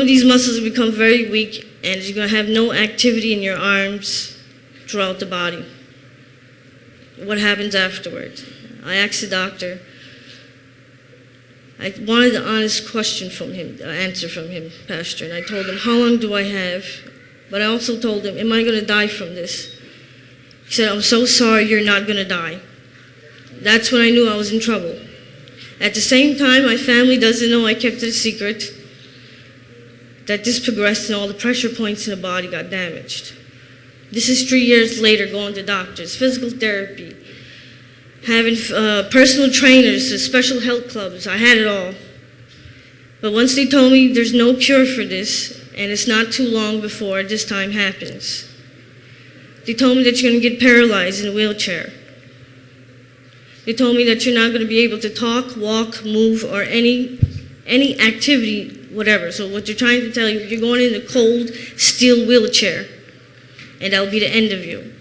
Some of these muscles have become very weak, and you're going to have no activity in your arms throughout the body. What happens afterwards? I asked the doctor. I wanted an honest question from him, an answer from him, Pastor, and I told him, how long do I have? But I also told him, am I going to die from this? He said, I'm so sorry, you're not going to die. That's when I knew I was in trouble. At the same time, my family doesn't know I kept it a secret that this progressed and all the pressure points in the body got damaged. This is 3 years later, going to doctors, physical therapy, having personal trainers, special health clubs. I had it all. But once they told me there's no cure for this, and it's not too long before this time happens, they told me that you're going to get paralyzed in a wheelchair. They told me that you're not going to be able to talk, walk, move, or any activity, whatever. So what they're trying to tell you, you're going in a cold steel wheelchair, and that'll be the end of you.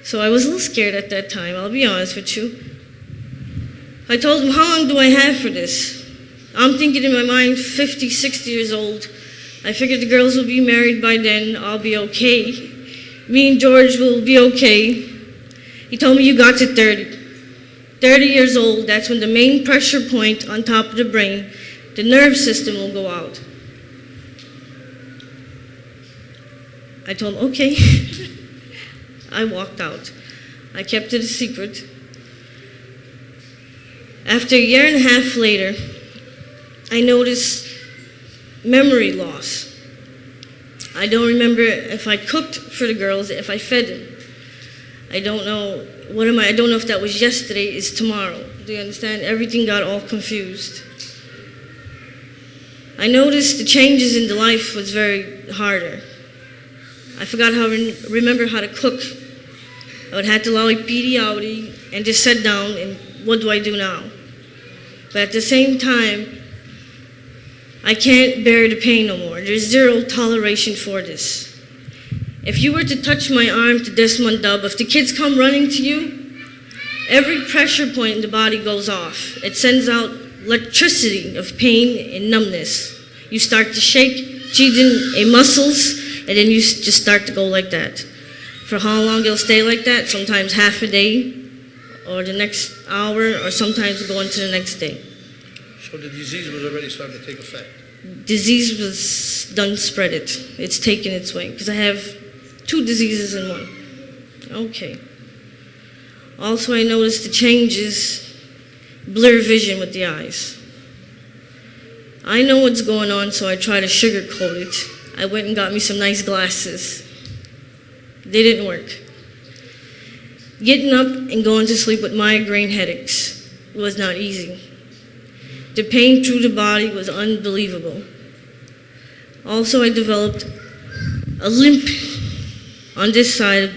So I was a little scared at that time, I'll be honest with you. I told them, how long do I have for this? I'm thinking in my mind, 50, 60 years old. I figured the girls will be married by then, I'll be okay. Me and George will be okay. He told me you got to 30. 30 years old, that's when the main pressure point on top of the brain, the nerve system will go out. I told him, okay. I walked out. I kept it a secret. After a year and a half later, I noticed memory loss. I don't remember if I cooked for the girls, if I fed them. I don't know, I don't know if that was yesterday, is tomorrow. Do you understand? Everything got all confused. I noticed the changes in the life was very harder. I forgot how to remember how to cook. I would have to allow pidi audi and just sit down and what do I do now? But at the same time, I can't bear the pain no more. There's zero toleration for this. If you were to touch my arm to this mandub, if the kids come running to you, every pressure point in the body goes off. It sends out electricity of pain and numbness. You start to shake, cheating muscles, and then you just start to go like that. For how long it'll stay like that? Sometimes half a day, or the next hour, or sometimes go into the next day. So the disease was already starting to take effect? Disease was done spread it. It's taken its way, because I have 2 diseases in one. Okay. Also, I noticed the changes, blur vision with the eyes. I know what's going on, so I try to sugarcoat it. I went and got me some nice glasses. They didn't work. Getting up and going to sleep with migraine headaches was not easy. The pain through the body was unbelievable. Also, I developed a limp on this side,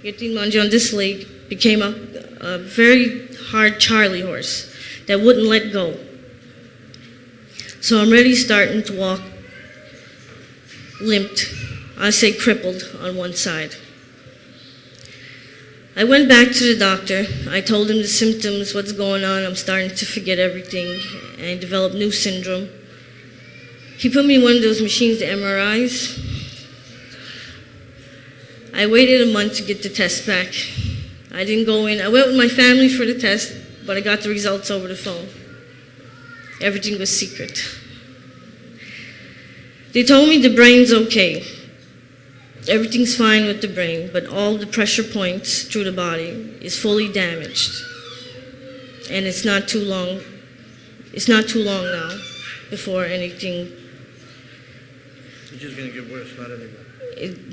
on this leg, became a very hard Charlie horse that wouldn't let go. So I'm already starting to walk limped, I say crippled on one side. I went back to the doctor. I told him the symptoms, what's going on. I'm starting to forget everything, and I developed new syndrome. He put me in one of those machines, the MRIs. I waited a month to get the test back. I didn't go in. I went with my family for the test, but I got the results over the phone. Everything was secret. They told me the brain's okay. Everything's fine with the brain, but all the pressure points through the body is fully damaged. And it's not too long now before anything. It's just going to get worse, not any better.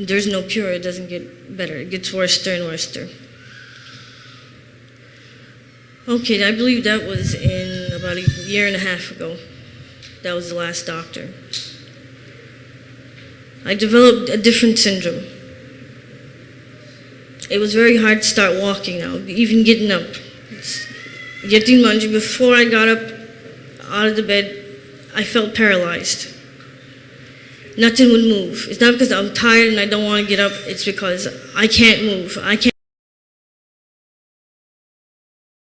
There's no cure, it doesn't get better. It gets worse and worse. Okay, I believe that was in about a year and a half ago. That was the last doctor. I developed a different syndrome. It was very hard to start walking now, even getting up. Before I got up out of the bed, I felt paralyzed. Nothing would move. It's not because I'm tired and I don't want to get up, it's because I can't move. I can't